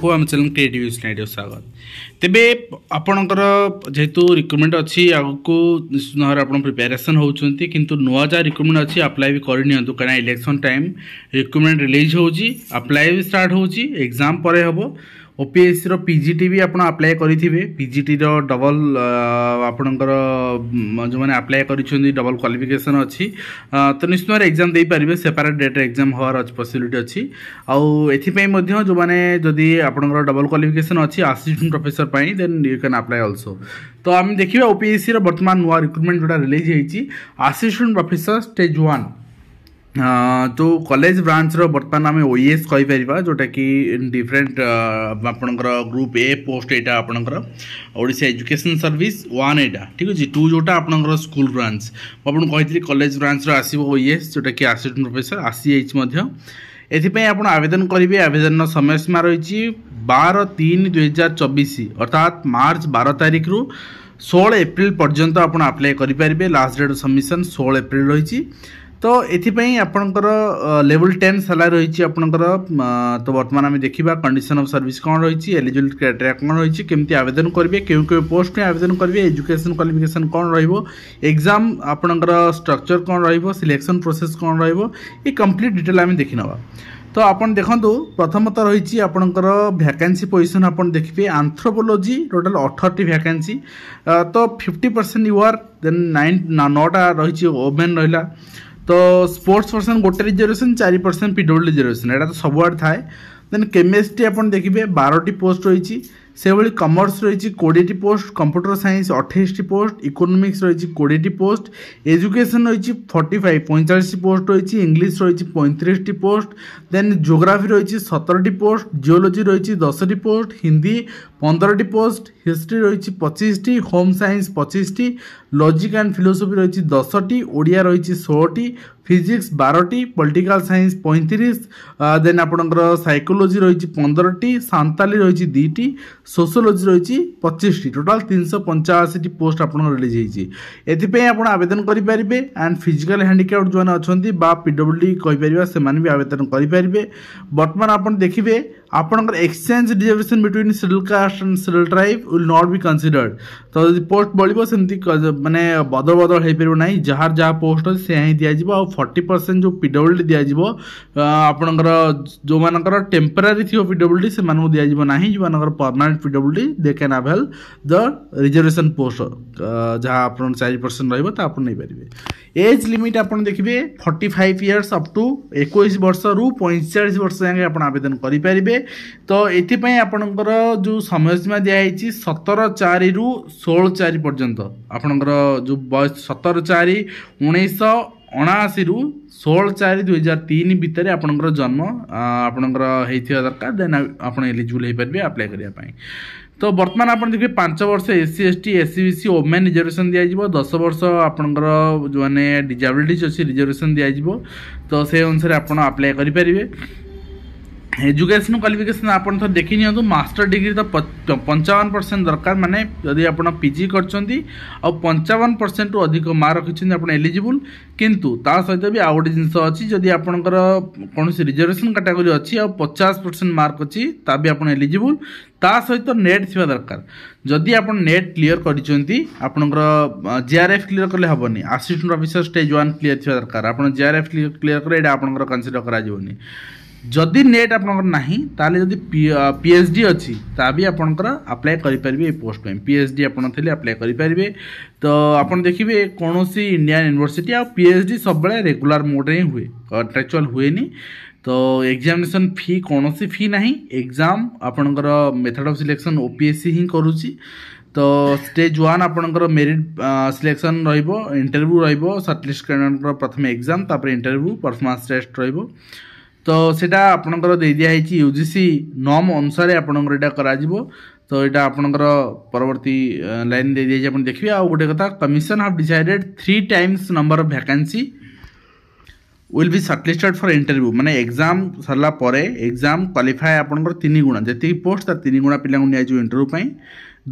आम channel creative स्नाइडियो स्वागत तेबे आपणकर जेहेतु रिक्रुटमेंट अच्छी आगको निश्चित भाव आप प्रिपेरेसन होती किंतु नुआ जहाँ रिक्रुटमेंट अच्छी अप्लाई भी करनी कहीं इलेक्शन टाइम रिक्रुटमेंट रिलीज होची अप्लाई भी स्टार्ट होची एग्जाम पर हम ओपीएससी रो पीजीटी भी आपण अप्लाई करिथिबे पीजीटी रो डबल आपणकर जो माने अप्लाई करिछोंदी डबल क्वालिफिकेशन अच्छी तो निश्चित भाव एग्जाम दे पारिबे सेपरेट डेट एग्जाम होवार पॉसिबिलिटी अच्छी आउ एथिपई मध्य जो माने जदि आपणकर डबल क्वालिफिकेशन अच्छी असिस्टेंट प्रोफेसर पई then you can apply also तो आम देखिबा ओपीएससी रो वर्तमान नुआ रिक्रुटमेंट जोटा रिलीज हेची असिस्टेंट प्रोफेसर स्टेज 1 तो कॉलेज ब्रांच रो वर्तमान आम ओएस कहि परिबा जोटा कि डिफरेंट आपनकर ग्रुप ए पोस्ट एटा आपनकर ओडिशा एजुकेशन सर्विस 1 एटा ठीक अछि 2 जोटा आपनकर स्कूल ब्रांच आपन कहितली कॉलेज ब्रांच रो आसीबो ओएस जोटा कि असिस्टेंट प्रोफेसर आसीएच मध्य एथिपई आपण आवेदन करिवे आवेदन समय सीमा रहिछि 12/3/2024 अर्थात मार्च 12 तारिख रु 16 एप्रिल पर्यंत आपण अप्लाई करि परिबे लास्ट डेट सबमिशन 16 एप्रिल रहिछि तो एथिपई आपणकर लेवल 10 सैलरी रही आपणकर तो वर्तमान आम देखा कंडीशन ऑफ सर्विस कौन रही एलिजिबिलिटी क्राइटेरिया कौन रही केमती आवेदन करेंगे क्यों क्यों पोस्ट में आवेदन करेंगे एजुकेशन क्वालिफिकेशन कौन एग्जाम आपणकर स्ट्रक्चर कौन सिलेक्शन प्रोसेस कौन ये कंप्लीट डिटेल आम देखी नवा तो आपन देखंतु प्रथमतः रही आपणकर वैकेंसी पोजीशन आपन देखिए एंथ्रोपोलॉजी टोटल 18 वैकेंसी तो 50% यूआर देन 9टा रही ओमेन रहा तो स्पोर्ट्स पर्सन गोटे रिजर्वेशन 4% पीडब्ल्यू रिजर्वेशन एटा तो सबुआड़ थाए देन केमिस्ट्री आपन देखिए 12टी पोस्ट रही से भाई कमर्स रही 20टी पोस्ट कंप्यूटर साइंस 28टी पोस्ट इकोनॉमिक्स रही 20टी पोस्ट एजुकेशन रही 45 पोस्ट रही इंग्लिश रही 35टी पोस्ट देन ज्योग्राफी रही 17टी पोस्ट जियोलॉजी रही 10टी पोस्ट हिंदी 15टी पोस्ट हिस्ट्री रही 25टी होम साइंस 25टी लॉजिक एंड फिलोसफी रही 10टी ओडिया रही 16टी फिजिक्स 12टी पॉलिटिकल साइंस 35 देन आपणकर साइकोलॉजी रही 15टी सांताली रही 2टी सोशियोलॉजी रही 25टी टोटाल 385टी पोस्ट आप रिलीज होती एथिपई आप आवेदन करेंगे एंड फिजिकल हैंडिकैप्ड जो अच्छा बा पीडब्ल्यूडी कहीपर से भी आवेदन करेंगे बर्तमान आप देखिए आपनकर exchange reservation between schedule caste and schedule tribe will not be considered तो पोस्ट बढ़ो सेमती माने बदल बदल हो पार ना जार जहाँ पोस्ट अच्छे से ही दिज्व आ 40% जो पीडब्ल्यूडी दिज्व आपनकर जो मानकर टेम्परारी थी पीडब्ल्यूडी से दिज्व ना जो मानकर permanent PWD they can avail the reservation post जहाँ आप 4% रही आप नहीं पारे एज लिमिट आप देखिए 45 इयर्स अप टू 21 वर्ष रु 45 वर्ष जाए आप आवेदन करेंगे तो ये आपणकर जो समय सीमा दिखाई 17/4 रु 16/4 पर्यंत आपणकर जो बयस 17/4/1979 रु 16/4/2003 भितर आपणकर जन्म आपणकर होइथिबा दरकार देन आप एलिजिबल हो पारे अप्लाई करने तो बर्तमान आप देखिए 5 वर्ष SC ST SC BC women reservation दिज्व 10 वर्ष आपणकर जो मैंने डिजेबिलिटीज अच्छी रिजर्वेशन दिज्व तो से अनुसार आप अप्लाई करेंगे एजुकेशन क्वालिफिकेशन आप देखी नि मास्टर डिग्री तो 55% दरकार माने जदि आप पीजी कर 55% रु अधिक मार्क रखिंट आप एलिजिबल किंतु ता सहित भी आउ गोटे जिन अच्छी जदि आपंकर कौन रिजर्वेशन कैटेगरी अच्छी आ 50% मार्क अच्छी ता भी आप एलिजिबल ता सहित नेट थी दरकार जदि आप नेट क्लीयर कर जीआरएफ क्लीयर कले हेनी असिस्टेंट ऑफिसर स्टेज 1 क्लीयर थी दरकार आप जीआरएफ क्लीयर कले आपंकर कंसीडर कर जदि नेट आपंकर नहीं ताले जदि पीएचडी अच्छी ता भी आपंकर अप्लाई करेंगे पोस्ट में पीएचडी आपले अप्लाई करेंगे तो आप देखिए कौन सी इंडियन यूनिवर्सिटी आ पीएचडी सब बड़े रेगुलर मोड में हुए कंट्राक्चुअल हुए तो एग्जामिनेशन फी कौन सी फी ना एग्जाम आपंकर मेथड ऑफ सिलेक्शन ओपीएससी ही करुच्ची तो स्टेज 1 आपंकर merit selection interview shortlist candidate प्रथम एग्जाम तापर इंटरव्यू परफॉर्मेंस टेस्ट तो सेटा आपनकर दे दिया है यूजीसी नॉर्म अनुसार आपनकर एटा करा जिवो तो यहाँ आपनकर परवर्ती लाइन दे दिया आप देखिए आ गोटे कथा commission has decided 3 times number of vacancy will be shortlisted for interview माने एग्जाम सरला परे एग्जाम क्वालिफाए आपनकर 3 गुणा जति पोस्ट तार 3 गुणा पिला निया जो इंटरव्यू पई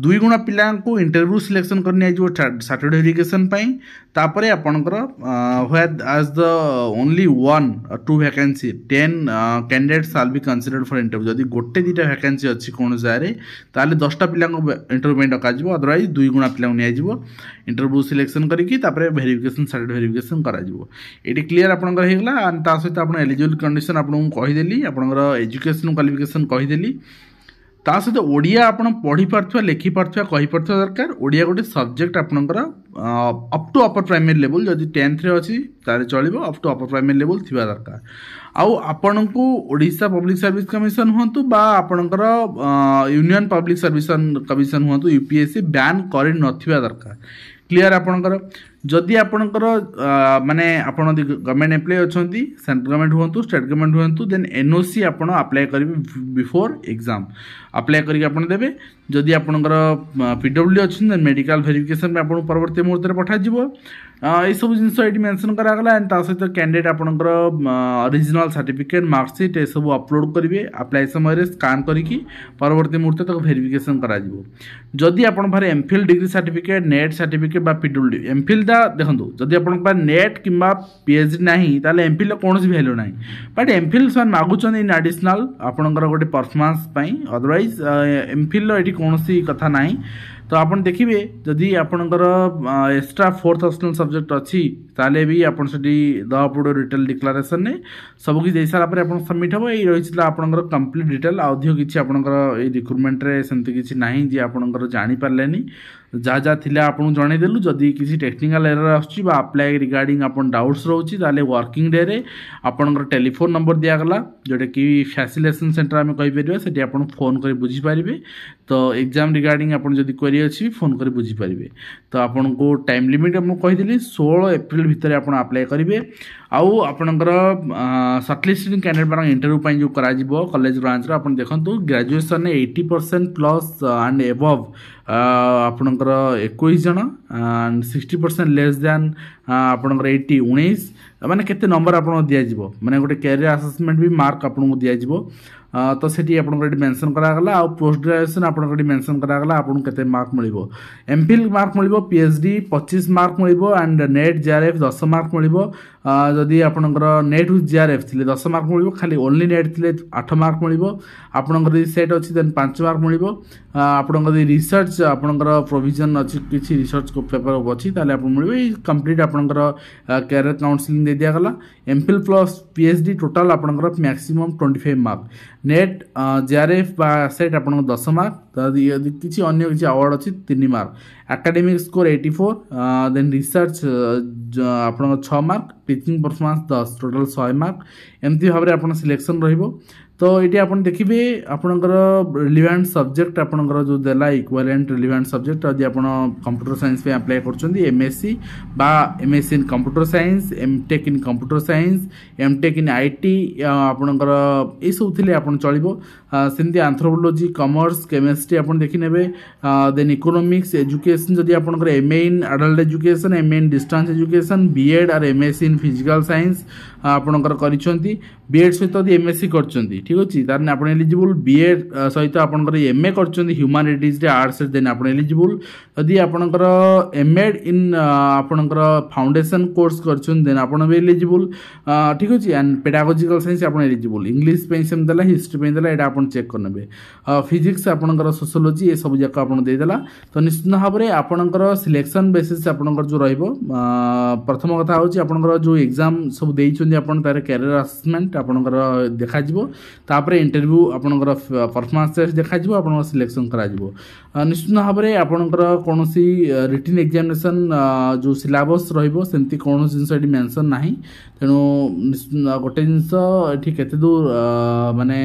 2 गुणा पिला को इंटरव्यू सिलेक्शन करनी जो चार्टर्ड वेरिफिकेशन पई तापरे आपनकर whereas the only 1 or 2 vacancy 10 candidates shall be considered for interview जदि गोटे दीटा वैकेंसी अछि कोन जारे ताले 10टा पिला को इंटरव्यू में डका जिवो अदरवाइज 2 गुणा पिला निया जिवो इंटरव्यू सिलेक्शन करिकी तापरे वेरिफिकेशन चार्टर्ड वेरिफिकेशन करा जिवो एटी क्लियर आपनकर हेगला एंड ता सहित आपन एलिजिबल कंडीशन आपन कहि देली आपनकर एजुकेशन क्वालिफिकेशन कहि देली ता सहित ओडिया आपन पढ़ी पारथुवा लिखि पारथुवा कहि पारथुवा दरकार ओडिया गोटे सब्जेक्ट आपनकर up to upper primary level जदि 10th रे अछि तारे चलिबो up to upper primary level थिबा दरकार आउ आपनकु ओडिशा पब्लिक सर्विस कमिशन हुंतु बा आपनकर यूनियन पब्लिक सर्विस कमिशन हुंतु यूपीएससी बैन करि नथिबा दरकार क्लियर आपनकर जदि आपनकर माने आपन गवर्नमेंट एम्प्लॉय अछंती सेंट्रल गवर्नमेंट हुंतु स्टेट गवर्नमेंट हुंतु देन एनओसी आपन अप्लाई करिवे बिफोर एग्जाम अप्लाई करिक आपन देबे जदि आपनकर पीडब्ल्यू अछि देन मेडिकल वेरिफिकेशन में आपन परवर्ती मुहूर्त रे पठा जिवो ए सब जिंस एटी मेंशन करा गला एंड ता सहित कैंडिडेट आपनकर ओरिजिनल सर्टिफिकेट मार्कशीट ए सब अपलोड करिवे अप्लाई समय रे स्कैन करिकी परवर्ती मुहूर्त तक वेरिफिकेशन करा जिवो जदि आपन भारे MPhil degree certificate net certificate बा पीडब्ल्यू एमफिल देखो जदि आप नेट कि पीएचडी नहीं ताले एमफिल कौन वैल्यू ना बट एमफिल से मागुन इन एडिशनल आपंकर गोटे परफॉर्मेंस अदरवाइज एमफिल ये कौन कथा ना तो आपन देखिए जदि आपंकर एक्स्ट्रा 4th ऑप्शनल सब्जेक्ट अच्छी ताले भी आपन से दवा पड़ो रिटेल डिक्लेरेशन ने सब किसी दे सारा पर सबमिट हम ये रही आपंकर कंप्लीट डिटेल अधिक किसी आपंकर रिक्रुटमेंट रे सेमती किसी ना जी आपंकर जानी पारलेनी जहाँ जहाँ थी आपको जनईदेलु जदि किसी टेक्निकल एरर आप्लाई रिगार्डिंग आपन डाउट्स रोचे ताले वर्किंग डे रे आपनकर टेलीफोन नंबर दिगला जोटा कि फैसिलेशन सेंटर आम कहीपर से आप फोन कर बुझीपारे तो एग्जाम रिगार्डिंग आप जब क्वेरी अच्छी फोन कर बुझीपारे तो आपन को टाइम लिमिट आपको कहीदी 16 एप्रिल भितर आप अप्लाई करेंगे आउ आपनकर सर्टलिस्टेड कैंडिडेट मान इंटरव्यू पाई जो करा कॉलेज ब्रांच आप देखो ग्रेजुएशन 80% प्लस एंड एबव आपनकर 21 जन एंड 60% लेस दैन आपनकर 80 19 माने केते नंबर आपन दिया माने गोटे कैरियर असेसमेंट भी मार्क आपन दिया तो सेठी आपन मेंशन करागला आ पोस्ट ग्रेजुएशन आपन मेंशन करागला आपन केते मार्क मिलिबो एमफिल मार्क मिलिबो पीएचडी 25 मार्क मिलिबो एंड नेट जेआरएफ 10 मार्क मिलिबो जदि आपनकर नेट विथ जेआरएफ थिले 10 मार्क मिलिबो खाली ओनली नेट थिले 8 मार्क मिलिबो आपनकर सेट अछि देन 5 मार्क मिलिबो आपनकर रिसर्च आपनकर प्रोविजन अछि किछि रिसर्च को पेपर अछि ताले आपन मिलिबो कंप्लीट आपनकर कैरियर काउंसलिंग दे दिया गला एमफिल प्लस पीएचडी टोटल आपनकर मैक्सिमम 25 मार्क नेट जेआरएफ बा सेट आपन 10 मार्क किसी अन्य किसी अवार्ड अच्छी 3 mark academic score 84 then research आपन 6 mark teaching performance 10 total 100 mark एमती भाव आपन सिलेक्शन रहिबो तो ये आपन देखिए आपनकर रिलेवेंट सब्जेक्ट आपनकर जो देला इक्विवेलेंट रिलेवेंट सब्जेक्ट यदि आपन कंप्यूटर साइंस पे अप्लाई करछंदी एमएससी बा MSc in computer science MTech in computer science MTech in IT आपनकर ए सब थिले आपन चलिबो सेमती एंथ्रोपोलॉजी कॉमर्स केमिस्ट्री आपन देखि नेबे देन इकोनॉमिक्स एजुकेशन जदि आपनकर MA in adult education MA in distance education BEd और एमएससी इन फिजिकल साइंस आपनकर करिसंती बीएड सहित यदि एमएससी करछंती ठीक अछि तार आपण एलिजिबल बीएड सहित आपनकर एमए करछंती ह्यूमैनिटीज रे आर्ट्स देन आपण एलिजिबल यदि आपनकर एमएड इन आपनकर फाउंडेशन कोर्स करछन देन आपण भी एलिजिबल ठीक अछि एंड पेडागोजिकल साइंस आपण एलिजिबल इंग्लिश पे सेम देला हिस्ट्री पे देला एटा आपण चेक करनेबे फिजिक्स आपनकर सोशियोलॉजी ए सब जाक आपण दे देला तो निश्चित भाव रे आपनकर सिलेक्शन बेसिस आपनकर जो रहइबो प्रथम कथा होछि आपनकर जो एग्जाम सब देइछन आपण तारे कैरियर असेसमेंट आपनकर देखा जिवो तापरे इंटरव्यू आपनकर परफॉर्मेंस टेस्ट देखा जिवो आपनकर सिलेक्शन करा जिवो निश्चित भाव रे आपनकर कोनोसी रिटन एग्जामिनेशन जो सिलेबस रहइबो सेंती कोनोसी जिंस एटी मेंशन नाही तेणु गोटे जिंस एठी केते दूर माने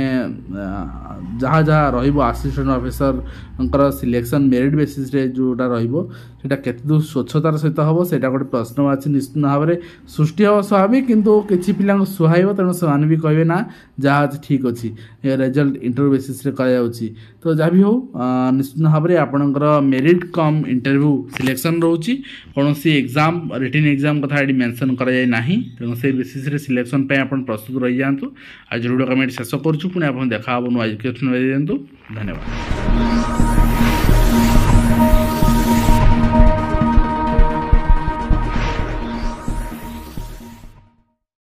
जहाँ जहाँ रहिबो assistant officer selection merit basis रे जोटा रहिबो सेटा केते दूर स्वच्छतार सहित हबो सेटा गोटे प्रश्न अछि निश्चित भाव रे सृष्टि हबो स्वाभाविक किंतु किछि पिलांग सुहाइबो तेणु ସେମାନେ भी कहबे ना जहाँ ठीक अछि रिजल्ट इंटरव्यू बेसिस रे करा जाउछि तो जहाँ भी हो निश्चित भाव रे आपनकर मेरिट कम इंटरव्यू सिलेक्शन रहउछि कोनोसी एग्जाम रिटन एग्जाम कथा एडी मेंशन करा जाय नाही तेणु से बेसिस रे सिलेक्शन पे आप प्रस्तुत रही जातु। आज वीडियो कमेंट शेष करुँ पुणी आप देखा नुआ एजुकेशन दिंतु। धन्यवाद।